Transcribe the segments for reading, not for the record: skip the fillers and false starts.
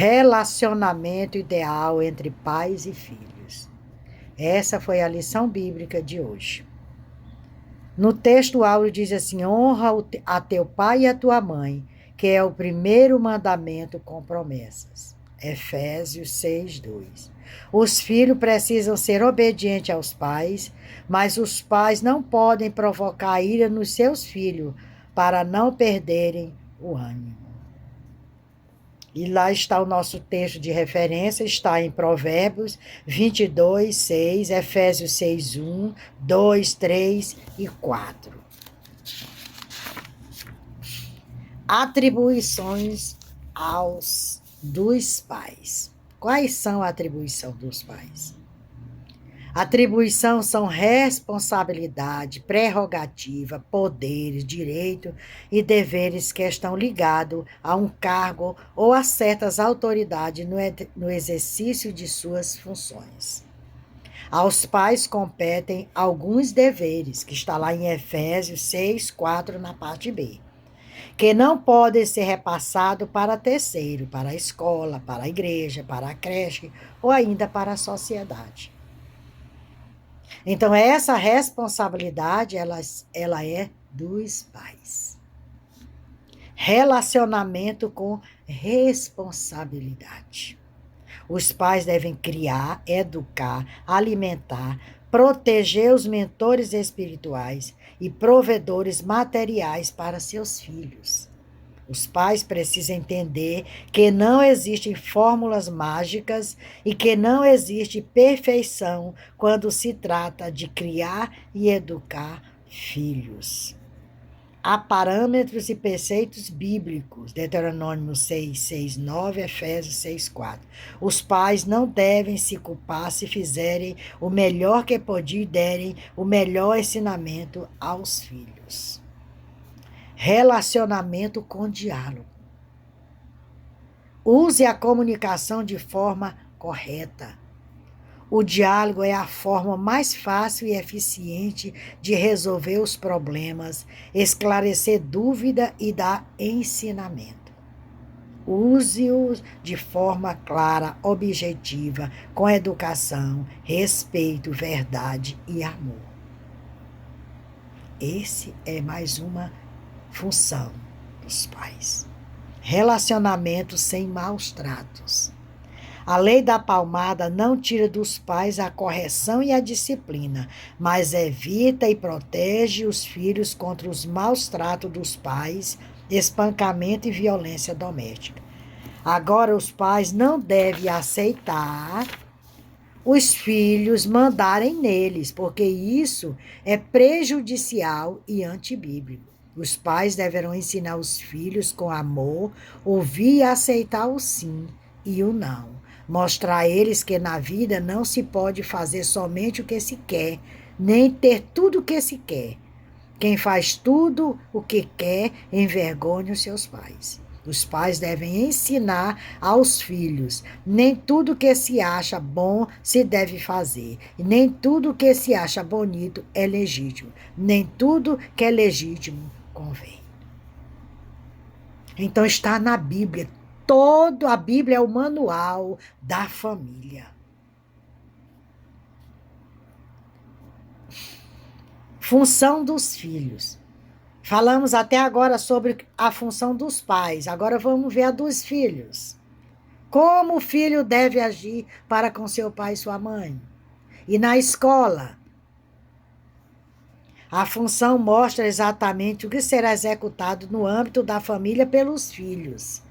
Relacionamento ideal entre pais e filhos. Essa foi a lição bíblica de hoje. No texto áureo diz assim: honra a teu pai e a tua mãe, que é o primeiro mandamento com promessas. Efésios 6:2. Os filhos precisam ser obedientes aos pais, mas os pais não podem provocar ira nos seus filhos para não perderem o ânimo. E lá está o nosso texto de referência, está em Provérbios 22:6, Efésios 6:1, 2, 3 e 4. Atribuições dos pais. Quais são a atribuição dos pais? Atribuição são responsabilidade, prerrogativa, poderes, direito e deveres que estão ligados a um cargo ou a certas autoridades no exercício de suas funções. Aos pais competem alguns deveres, que está lá em Efésios 6:4 na parte B, que não podem ser repassados para terceiro, para a escola, para a igreja, para a creche ou ainda para a sociedade. Então, essa responsabilidade, ela é dos pais. Relacionamento com responsabilidade. Os pais devem criar, educar, alimentar, proteger os mentores espirituais e provedores materiais para seus filhos. Os pais precisam entender que não existem fórmulas mágicas e que não existe perfeição quando se trata de criar e educar filhos. Há parâmetros e preceitos bíblicos, Deuteronômio 6:9, Efésios 6:4. Os pais não devem se culpar se fizerem o melhor que podiam e derem o melhor ensinamento aos filhos. Relacionamento com diálogo. Use a comunicação de forma correta. O diálogo é a forma mais fácil e eficiente de resolver os problemas, esclarecer dúvida e dar ensinamento. Use-os de forma clara, objetiva, com educação, respeito, verdade e amor. Esse é mais uma função dos pais. Relacionamento sem maus tratos. A lei da palmada não tira dos pais a correção e a disciplina, mas evita e protege os filhos contra os maus tratos dos pais, espancamento e violência doméstica. Agora, os pais não devem aceitar os filhos mandarem neles, porque isso é prejudicial e antibíblico. Os pais deverão ensinar os filhos com amor, ouvir e aceitar o sim e o não. Mostrar a eles que na vida não se pode fazer somente o que se quer, nem ter tudo o que se quer. Quem faz tudo o que quer envergonha os seus pais. Os pais devem ensinar aos filhos: nem tudo que se acha bom se deve fazer, e nem tudo que se acha bonito é legítimo, nem tudo que é legítimo convém. Então está na Bíblia. A Bíblia é o manual da família. Função dos filhos. Falamos até agora sobre a função dos pais. Agora vamos ver a dos filhos. Como o filho deve agir para com seu pai e sua mãe? E na escola? A função mostra exatamente o que será executado no âmbito da família pelos filhos.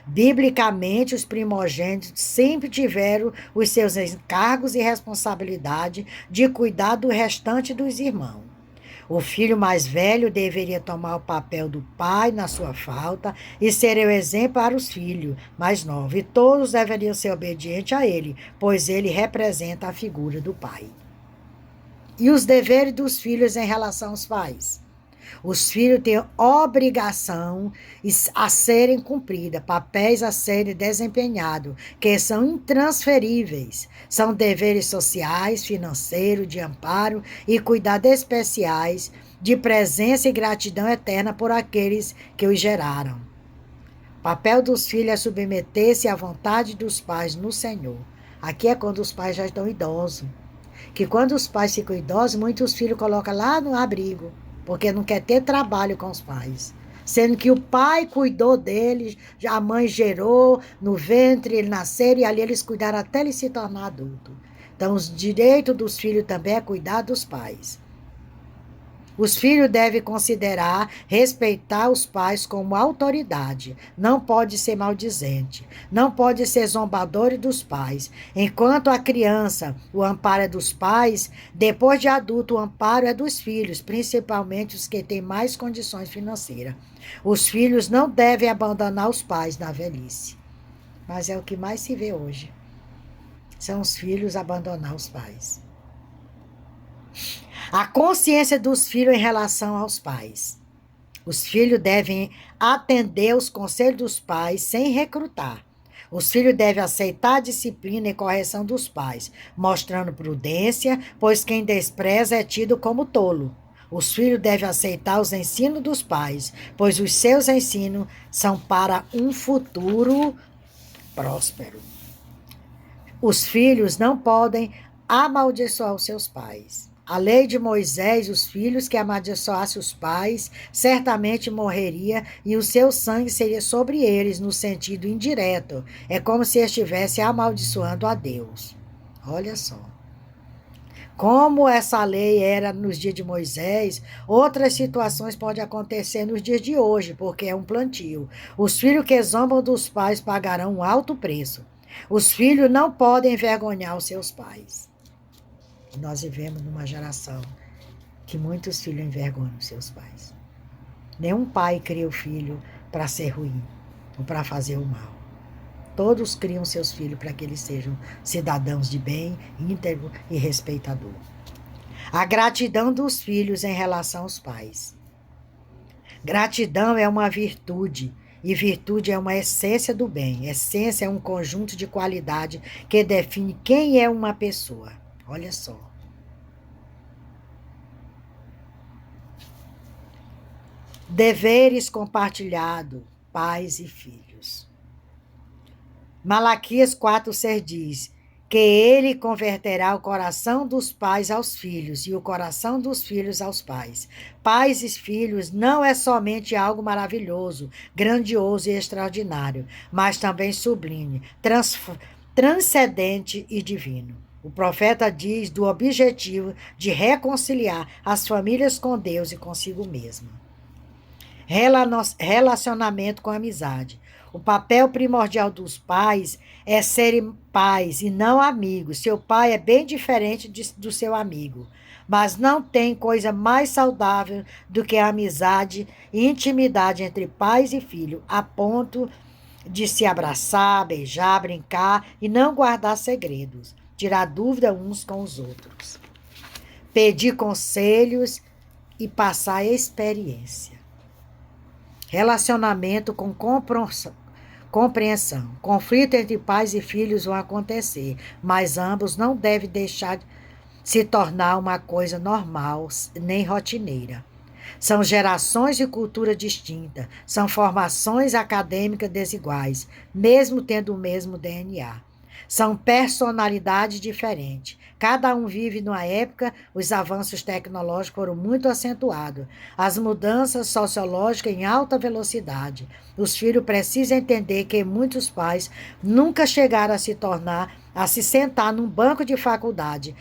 Biblicamente, os primogênitos sempre tiveram os seus encargos e responsabilidade de cuidar do restante dos irmãos. O filho mais velho deveria tomar o papel do pai na sua falta e ser o exemplo para os filhos mais novos. E todos deveriam ser obedientes a ele, pois ele representa a figura do pai. E os deveres dos filhos em relação aos pais? Os filhos têm obrigação a serem cumpridas, papéis a serem desempenhados, que são intransferíveis. São deveres sociais, financeiros, de amparo e cuidados especiais, de presença e gratidão eterna por aqueles que os geraram. Papel dos filhos é submeter-se à vontade dos pais no Senhor. Aqui é quando os pais já estão idosos. Que quando os pais ficam idosos, muitos filhos colocam lá no abrigo, porque não quer ter trabalho com os pais. Sendo que o pai cuidou deles, a mãe gerou no ventre, ele nasceram e ali eles cuidaram até ele se tornar adulto. Então, os direitos dos filhos também é cuidar dos pais. Os filhos devem considerar, respeitar os pais como autoridade. Não pode ser maldizente. Não pode ser zombador dos pais. Enquanto a criança, o amparo é dos pais, depois de adulto, o amparo é dos filhos, principalmente os que têm mais condições financeiras. Os filhos não devem abandonar os pais na velhice. Mas é o que mais se vê hoje. São os filhos abandonar os pais. A consciência dos filhos em relação aos pais. Os filhos devem atender os conselhos dos pais sem recrutar. Os filhos devem aceitar a disciplina e correção dos pais, mostrando prudência, pois quem despreza é tido como tolo. Os filhos devem aceitar os ensinos dos pais, pois os seus ensinos são para um futuro próspero. Os filhos não podem amaldiçoar os seus pais. A lei de Moisés, os filhos que amaldiçoassem os pais, certamente morreria e o seu sangue seria sobre eles, no sentido indireto. É como se estivesse amaldiçoando a Deus. Olha só. Como essa lei era nos dias de Moisés, outras situações podem acontecer nos dias de hoje, porque é um plantio. Os filhos que zombam dos pais pagarão um alto preço. Os filhos não podem envergonhar os seus pais. Nós vivemos numa geração que muitos filhos envergonham seus pais. Nenhum pai cria o filho para ser ruim ou para fazer o mal. Todos criam seus filhos para que eles sejam cidadãos de bem, íntegro e respeitador. A gratidão dos filhos em relação aos pais. Gratidão é uma virtude, e virtude é uma essência do bem. Essência é um conjunto de qualidade que define quem é uma pessoa. Olha só. Deveres compartilhados, pais e filhos. Malaquias 4:6 diz que ele converterá o coração dos pais aos filhos e o coração dos filhos aos pais. Pais e filhos não é somente algo maravilhoso, grandioso e extraordinário, mas também sublime, transcendente e divino. O profeta diz do objetivo de reconciliar as famílias com Deus e consigo mesmo. Relacionamento com amizade. O papel primordial dos pais é serem pais e não amigos. Seu pai é bem diferente do seu amigo, mas não tem coisa mais saudável do que a amizade e intimidade entre pais e filho, a ponto de se abraçar, beijar, brincar e não guardar segredos, tirar dúvida uns com os outros, pedir conselhos e passar experiência. Relacionamento com compreensão. Conflito entre pais e filhos vão acontecer, mas ambos não devem deixar de se tornar uma coisa normal, nem rotineira. São gerações de cultura distinta, são formações acadêmicas desiguais, mesmo tendo o mesmo DNA. São personalidades diferentes. Cada um vive numa época, os avanços tecnológicos foram muito acentuados, as mudanças sociológicas em alta velocidade. Os filhos precisam entender que muitos pais nunca chegaram a se sentar num banco de faculdade,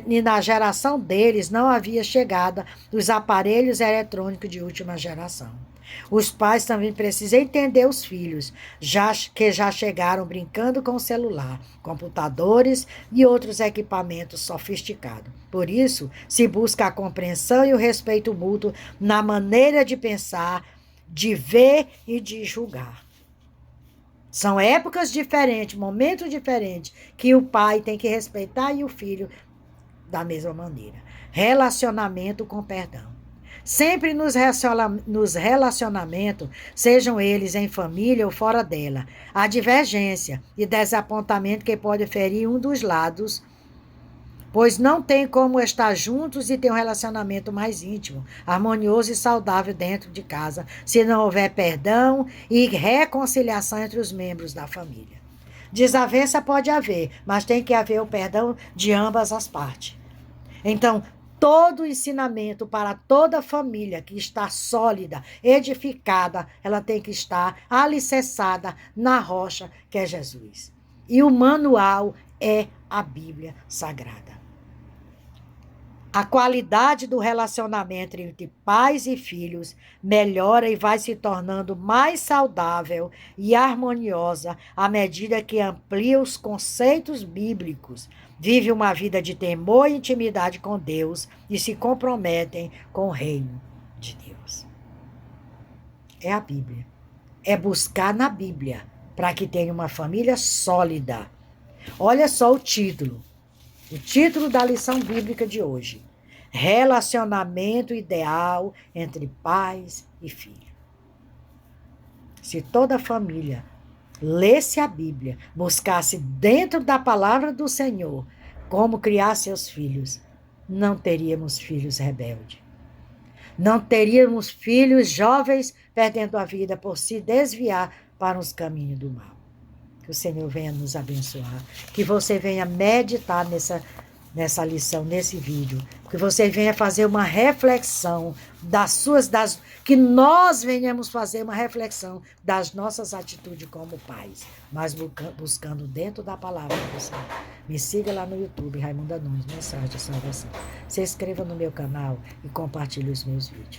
e na geração deles não havia chegada dos aparelhos eletrônicos de última geração. Os pais também precisam entender os filhos, que já chegaram brincando com o celular, computadores e outros equipamentos sofisticados. Por isso, se busca a compreensão e o respeito mútuo na maneira de pensar, de ver e de julgar. São épocas diferentes, momentos diferentes, que o pai tem que respeitar e o filho da mesma maneira. Relacionamento com perdão. Sempre nos relacionamentos, sejam eles em família ou fora dela, há divergência e desapontamento que pode ferir um dos lados pois não tem como estar juntos e ter um relacionamento mais íntimo, harmonioso e saudável dentro de casa, se não houver perdão e reconciliação entre os membros da família. Desavença pode haver, mas tem que haver o perdão de ambas as partes. Então, todo ensinamento para toda família que está sólida, edificada, ela tem que estar alicerçada na rocha que é Jesus. E o manual é a Bíblia Sagrada. A qualidade do relacionamento entre pais e filhos melhora e vai se tornando mais saudável e harmoniosa à medida que amplia os conceitos bíblicos, vive uma vida de temor e intimidade com Deus e se comprometem com o reino de Deus. É a Bíblia. É buscar na Bíblia para que tenha uma família sólida. Olha só o título. O título da lição bíblica de hoje: Relacionamento ideal entre pais e filhos. Se toda família lesse a Bíblia, buscasse dentro da palavra do Senhor como criar seus filhos, não teríamos filhos rebeldes. Não teríamos filhos jovens perdendo a vida por se desviar para os caminhos do mal. Que o Senhor venha nos abençoar, que você venha meditar nessa lição, nesse vídeo, que você venha fazer uma reflexão que nós venhamos fazer uma reflexão das nossas atitudes como pais, mas buscando dentro da palavra do Senhor. Me siga lá no YouTube, Raimunda Nunes, Mensagem de Salvação. Se inscreva no meu canal e compartilhe os meus vídeos.